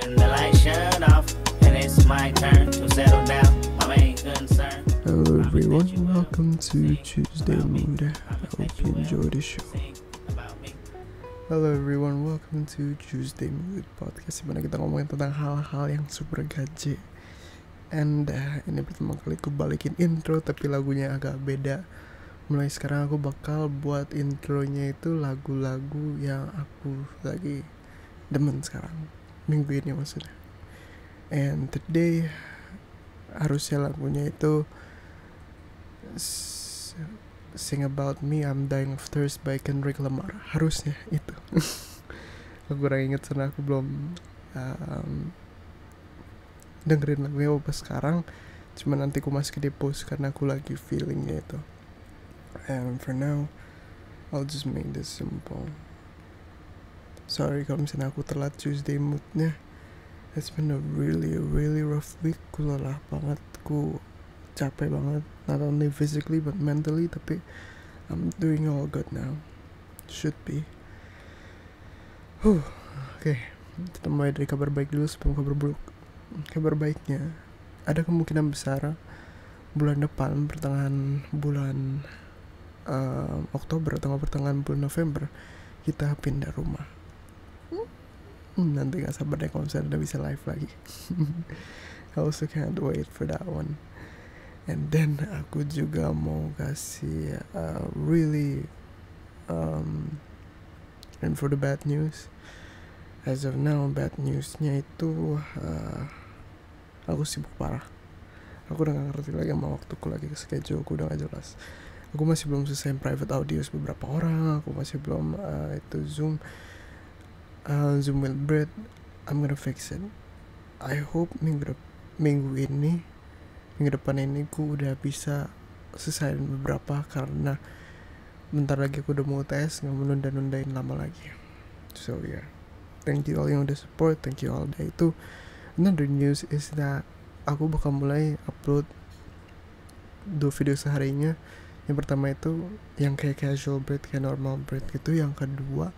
When the lights shut off and it's my turn to settle down, my main concern. Hello everyone, welcome to Tuesday Mood. I hope you enjoy the show. Hello everyone, welcome to Tuesday Mood Podcast, dimana kita ngomongin tentang hal-hal yang super gaje. And ini pertama kali aku balikin intro, tapi lagunya agak beda. Mulai sekarang aku bakal buat intronya itu lagu-lagu yang aku lagi demen sekarang, minggu ini maksudnya. And today harusnya lagunya itu Sing About Me, I'm Dying of Thirst by Kendrick Lamar. Harusnya itu. Aku kurang inget karena aku belum dengerin lagunya pas sekarang. Cuma nanti aku masukin di post karena aku lagi feelingnya itu. And for now I'll just make this simple. Sorry kalau misalnya aku telat Tuesday moodnya. It's been a really rough week. Ku lelah banget, ku capek banget, not only physically but mentally, tapi I'm doing all good now. Should be. Oke. Kita mulai dari kabar baik dulu sebelum kabar buruk. Kabar baiknya, ada kemungkinan besar bulan depan, pertengahan bulan Oktober atau pertengahan bulan November, kita pindah rumah. Nanti gak sabar deh kalau misalnya udah bisa live lagi. I also can't wait for that one. And then aku juga mau kasih really and for the bad news. As of now, bad newsnya itu aku sibuk parah. Aku udah gak ngerti lagi sama waktuku lagi, schedule aku udah gak jelas. Aku masih belum selesai private audios beberapa orang. Aku masih belum itu Zoom with Brett. I'm gonna fix it. I hope minggu depan ini aku udah bisa selesai beberapa, karena bentar lagi aku udah mau tes, gak mau nunda-nundain lama lagi. So yeah, thank you all yang udah support, thank you all udah itu. Another news is that aku bakal mulai upload 2 video seharinya. Yang pertama itu yang kayak casual bread, kayak normal bread gitu. Yang kedua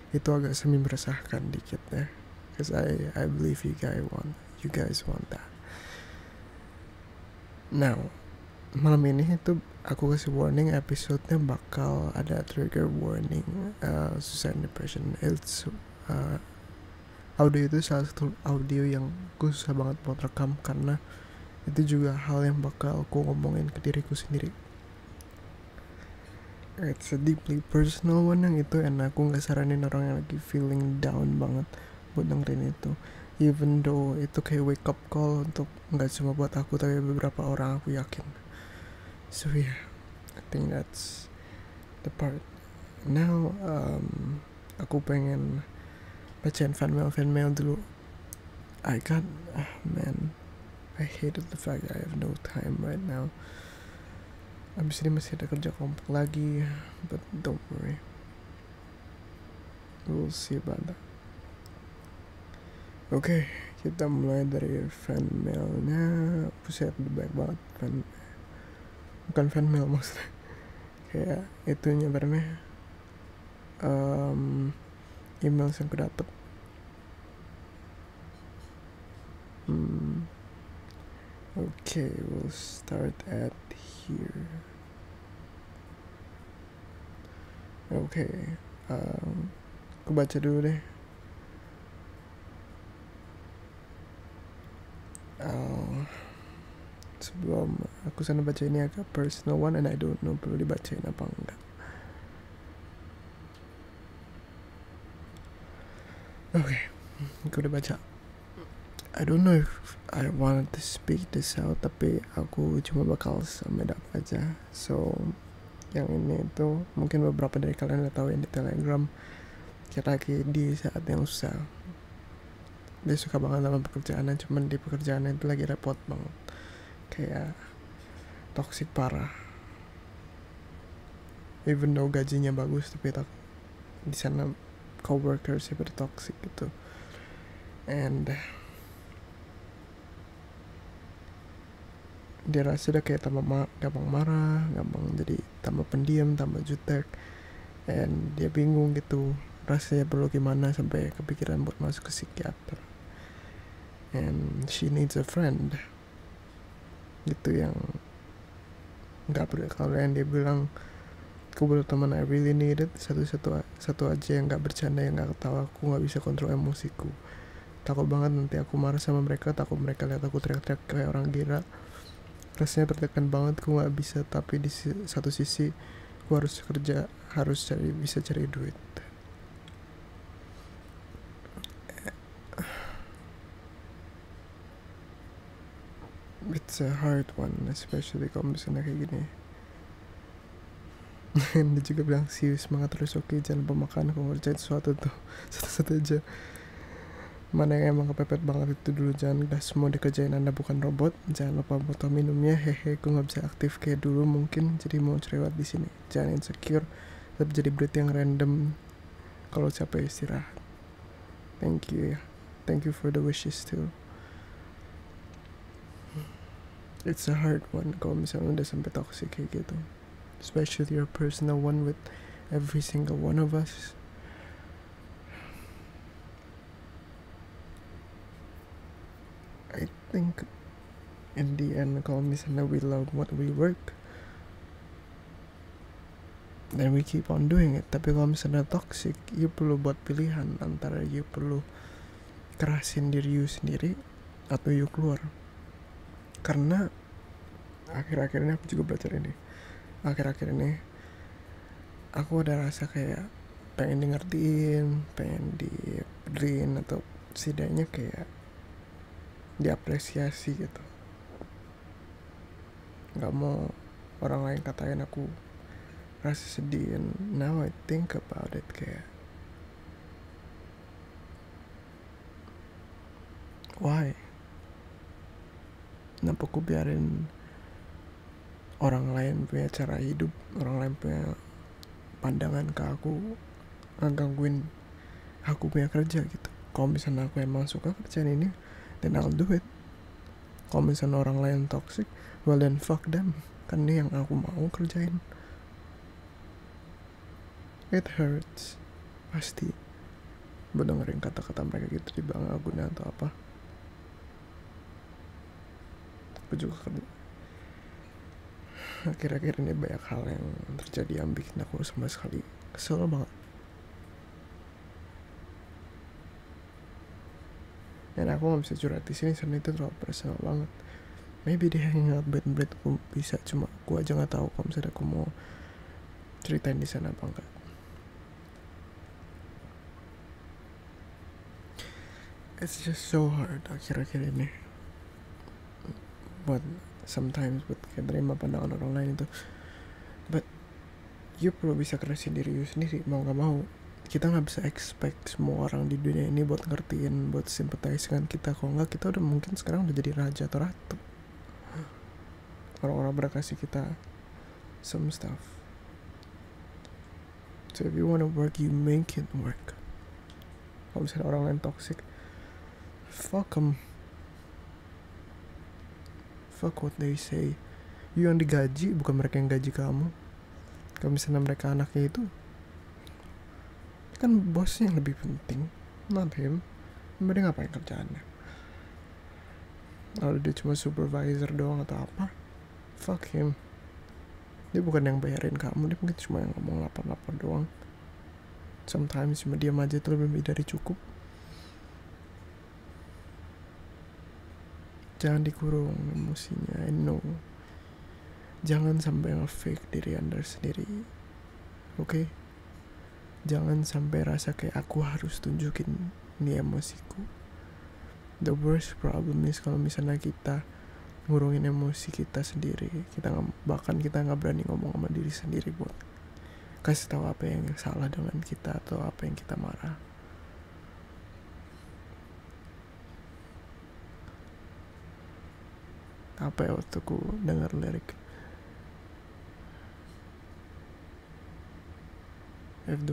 itu agak semi meresahkan dikit ya, cause I believe you guys want that. Now, malam ini itu aku kasih warning, episode-nya bakal ada trigger warning, suicide and depression. It's audio itu salah satu audio yang gue susah banget buat rekam, karena itu juga hal yang bakal aku ngomongin ke diriku sendiri. It's a deeply personal one yang itu, and aku gak saranin orang yang lagi feeling down banget buat dengerin itu. Even though itu kayak wake up call untuk gak cuma buat aku, tapi beberapa orang, aku yakin. So yeah, I think that's the part. Now aku pengen bacain fan mail dulu. I hated the fact that I have no time right now. Abis ini masih ada kerja kelompok lagi, but don't worry, we'll see about that. Oke, kita mulai dari fan mailnya. Buset, banyak banget bukan fan mail maksudnya, kayak itunya barangnya, email yang aku dapet. Okay, we'll start at here. Okay, aku baca dulu deh. Sebelum aku sana baca, ini agak personal one, and I don't know perlu dibacain apa enggak. Okay, aku udah baca. I don't know if I wanted to speak this out, tapi aku cuma bakal sum it up aja. So, yang ini itu mungkin beberapa dari kalian udah tahu yang di Telegram. Kita lagi di saat yang susah. Dia suka banget sama pekerjaannya, cuman di pekerjaannya itu lagi repot banget, kayak toxic parah. Even though gajinya bagus, tapi di sana coworkers pada toxic gitu. And dia rasa dia kayak gampang marah, gampang jadi tambah pendiam, tambah jutek, and dia bingung gitu rasanya perlu gimana, sampai kepikiran buat masuk ke psikiater. and she needs a friend. Gitu yang nggak perlu. Kalau yang dia bilang aku butuh teman, I really need it, satu aja yang nggak bercanda, yang nggak ketawa. Aku nggak bisa kontrol emosiku, takut banget nanti aku marah sama mereka, takut mereka lihat aku teriak-teriak kayak orang gila. Rasanya tertekan banget, aku nggak bisa. Tapi di satu sisi aku harus kerja, harus bisa cari duit. It's a hard one, especially kalau misalnya kayak gini. Dia juga bilang sih semangat terus, oke, jangan lupa makan, aku ngerjain sesuatu tuh satu-satu aja. Mana yang emang kepepet banget itu dulu, jangan udah semua dikerjain, Anda bukan robot. Jangan lupa botol minumnya, hehe, aku nggak bisa aktif kayak dulu mungkin, jadi mau cerewet di sini. Jangan insecure, tetap jadi berita yang random. Kalau capek istirahat. Thank you for the wishes too. It's a hard one kalau misalnya udah sampai toxic kayak gitu, especially your personal one with every single one of us. I think in the end, kalau misalnya we love what we work, then we keep on doing it. Tapi kalau misalnya toxic, you perlu buat pilihan antara you perlu kerasin diri you sendiri atau you keluar. Karena akhir-akhir ini aku juga belajar ini. Akhir-akhir ini aku ada rasa kayak pengen di ngertiin, pengen dibeliin, atau setidaknya kayak diapresiasi gitu. Gak mau orang lain katain aku rasa sedih. And now I think about it, kayak why? Kenapa aku biarin orang lain punya cara hidup, orang lain punya pandangan ke aku, ngegangguin aku punya kerja gitu. Kalau misalnya aku emang suka kerjaan ini, then I'll do it. Kalau misalnya orang lain toxic, well then fuck them. Kan ini yang aku mau kerjain. It hurts, pasti. Buat dengerin kata-kata mereka gitu, dibilang gak guna atau apa. Aku juga akhir-akhir ini banyak hal yang terjadi yang bikin aku sama sekali kesel banget. Dan aku gak bisa curhat di sini, karena itu terlalu personal banget. Maybe dia hangout bed aku bisa, cuma aku aja nggak tahu kalau misalnya aku mau ceritain di sana apa enggak. It's just so hard akhir-akhir ini. But sometimes buat kayak terima pandangan orang lain itu. But you perlu bisa kerasin diri you sendiri, mau gak mau. Kita gak bisa expect semua orang di dunia ini buat ngertiin, buat sympathize dengan kita. Kalau enggak, kita udah mungkin sekarang udah jadi raja atau ratu. Orang-orang berkasih kita some stuff. So if you wanna work, you make it work. Kalau misalnya orang lain toxic, fuck them. Fuck what they say. You yang digaji, bukan mereka yang gaji kamu. Kalau misalnya mereka anaknya itu, kan bosnya yang lebih penting, not him. Dia ngapain kerjaannya? Kalau dia cuma supervisor doang atau apa, fuck him. Dia bukan yang bayarin kamu, dia mungkin cuma yang ngomong lapar-lapar doang. Sometimes cuma diam aja itu lebih dari cukup. Jangan dikurung emosinya, I know. Jangan sampai nge-fake diri Anda sendiri, oke? Jangan sampai rasa kayak aku harus tunjukin ini emosiku. The worst problem is kalau misalnya kita ngurungin emosi kita sendiri, bahkan kita nggak berani ngomong sama diri sendiri buat kasih tahu apa yang salah dengan kita atau apa yang kita marah. Apa ya waktu ku dengar lirik, if the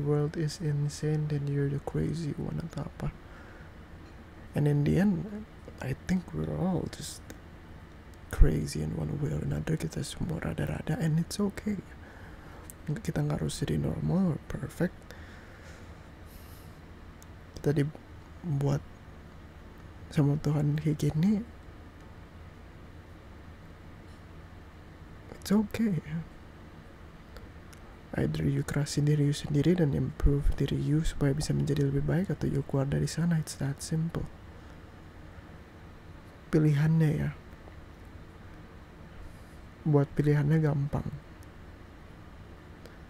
world is insane, then you're the crazy one atau apa. And in the end, I think we're all just crazy in one way or another. Kita semua rada-rada, and it's okay. Kita nggak harus jadi normal or perfect. Kita dibuat sama Tuhan kayak gini, it's okay. Either you kerasin diri you sendiri dan improve diri you supaya bisa menjadi lebih baik, atau you keluar dari sana. It's that simple. Pilihannya ya, buat pilihannya gampang,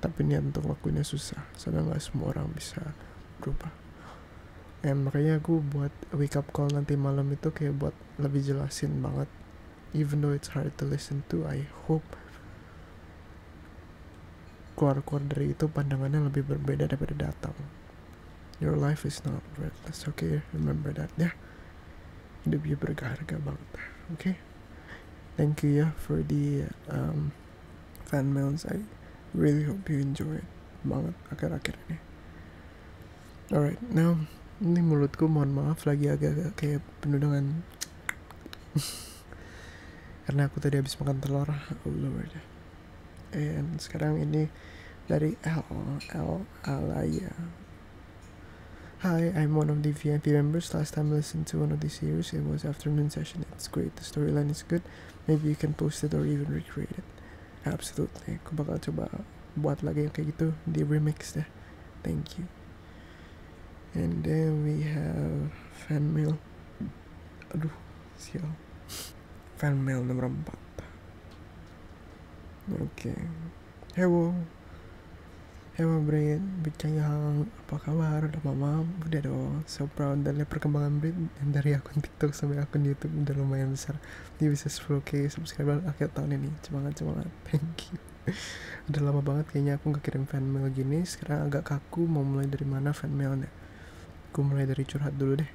tapi niat untuk lakuinnya susah. Soalnya gak semua orang bisa berubah. Makanya aku buat wake up call nanti malam itu kayak buat lebih jelasin banget. Even though it's hard to listen to, I hope keluar dari itu pandangannya lebih berbeda daripada datang. Your life is not worthless, okay? Remember that, ya. Hidup you berharga banget, okay? Thank you ya for the fan mails. I really hope you enjoy it banget akhir-akhir ini. Alright, now ini mulutku mohon maaf lagi agak kayak penuh dengan karena aku tadi habis makan telur. Oh Lord. And sekarang ini dari Alaya. Hi, I'm one of the VIP members. Last time I listened to one of the series, it was afternoon session. It's great. The storyline is good. Maybe you can post it or even recreate it. Absolutely. Aku bakal coba buat lagi yang kayak gitu di remix deh. Thank you. And then we have fan mail. Aduh, sial. Fan mail nomor 4. Oke. Hello Brit, Yang, apa kabar? Udah mama? Udah dong. So proud dan lihat perkembangan Brit dari akun TikTok sampai akun YouTube udah lumayan besar. Dia bisa 10k subscriber akhir tahun ini. Semangat. Thank you. Udah lama banget kayaknya aku gak kirim fan mail gini. Sekarang agak kaku mau mulai dari mana fan mailnya. Aku mulai dari curhat dulu deh.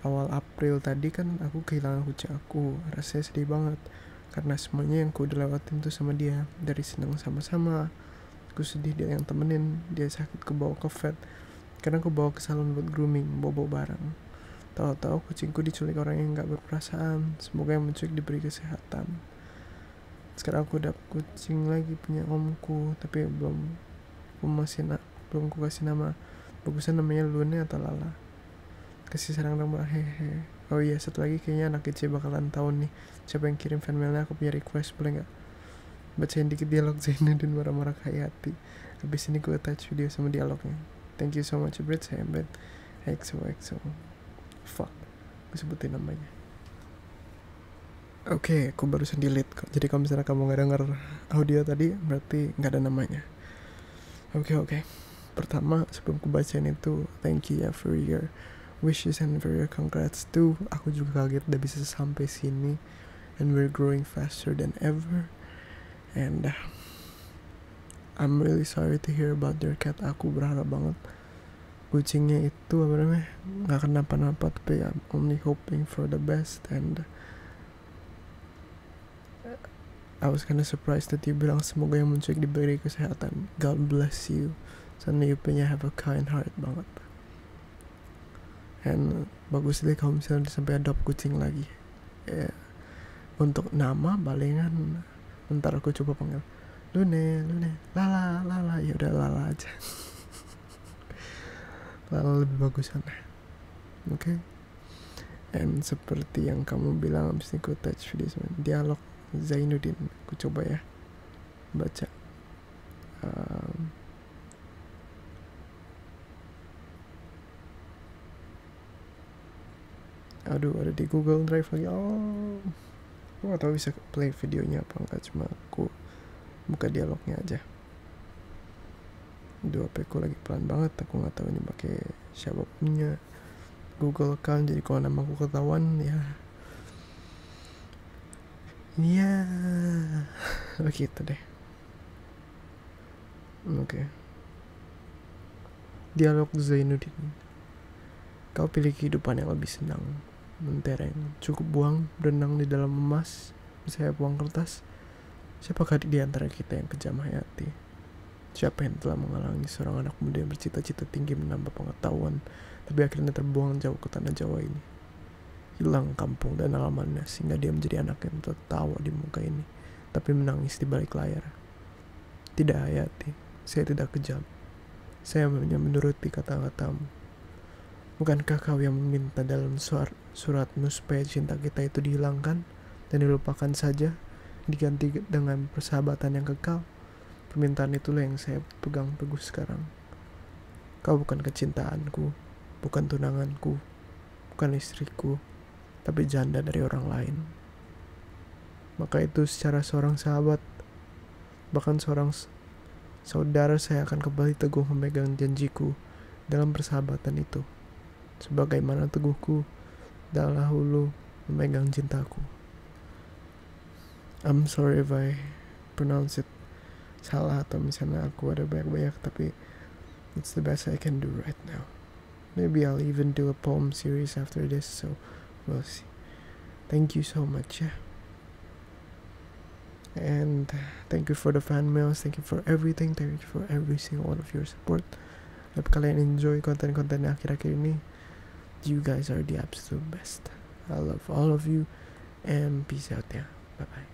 Awal April tadi kan aku kehilangan kucing aku. Rasanya sedih banget karena semuanya yang aku udah lewatin tuh sama dia. Dari senang sama-sama, aku sedih dia yang temenin, dia sakit aku bawa ke vet, karena aku bawa ke salon buat grooming, bobo bareng. Tahu-tahu kucingku diculik orang yang gak berperasaan. Semoga yang menculik diberi kesehatan. Sekarang aku udah kucing lagi punya omku, tapi belum aku kasih nama. Bagusan namanya Lune atau Lala. Kasih sarang nama hehe. Oh iya, satu lagi kayaknya anak kecil bakalan tahu nih siapa yang kirim fan mailnya. Aku punya request, boleh gak bacain dikit dialog Zainuddin marah-marah ke Hayati. Habis ini gue attach video sama dialognya. Thank you so much Brit. Saya embed XOXO. Fuck, gue sebutin namanya. Oke, aku barusan delete kok. Jadi kalau misalnya kamu gak denger audio tadi, berarti gak ada namanya. Oke. Pertama, sebelum aku bacain itu, thank you ya for your wishes and for your congrats too. Aku juga kaget udah bisa sampai sini. And we're growing faster than ever. And I'm really sorry to hear about your cat. Aku berharap banget kucingnya itu gak kenapa-napa, tapi I'm only hoping for the best. And I was kinda surprised that you bilang semoga yang menculik diberi kesehatan. God bless you. Sana you punya have a kind heart banget. And bagus deh kalau misalnya sampai adopt kucing lagi. Untuk nama palingan ntar aku coba panggil Lune, Lala, ya udah Lala aja. Lala lebih bagusan. Okay? And seperti yang kamu bilang, abis ini aku touch video sama dialog Zainuddin. Aku coba ya baca. Aduh, ada di Google Drive lagi. Aku gak tau bisa play videonya apa enggak, cuma aku buka dialognya aja. HP ku lagi pelan banget, aku gak tahu ini pakai siapa punya Google account, jadi kalau nama aku ketahuan ya begitu deh. Oke. Dialog Zainuddin. Kau pilih kehidupan yang lebih senang, mentereng, cukup buang, berenang di dalam emas, bersayap uang kertas. Siapakah di antara kita yang kejam Hayati? Siapa yang telah menghalangi seorang anak muda yang bercita-cita tinggi menambah pengetahuan, tapi akhirnya terbuang jauh ke tanah Jawa ini? Hilang kampung dan halamannya, sehingga dia menjadi anak yang tertawa di muka ini, tapi menangis di balik layar. Tidak Hayati, saya tidak kejam. Saya hanya menuruti kata-katamu. Bukankah kau yang meminta dalam suratmu supaya cinta kita itu dihilangkan dan dilupakan saja, diganti dengan persahabatan yang kekal? Permintaan itulah yang saya pegang teguh sekarang. Kau bukan kecintaanku, bukan tunanganku, bukan istriku, tapi janda dari orang lain. Maka itu secara seorang sahabat, bahkan seorang saudara, saya akan kembali teguh memegang janjiku dalam persahabatan itu, sebagaimana teguhku dahulu memegang cintaku. I'm sorry if I pronounce it salah atau misalnya aku ada banyak-banyak, tapi it's the best I can do right now. Maybe I'll even do a poem series after this, so we'll see. Thank you so much, yeah. And thank you for the fan mails, thank you for everything, thank you for every single one of your support. Harap kalian enjoy konten-konten akhir-akhir ini. You guys are the absolute best. I love all of you, and peace out, yeah. Bye bye.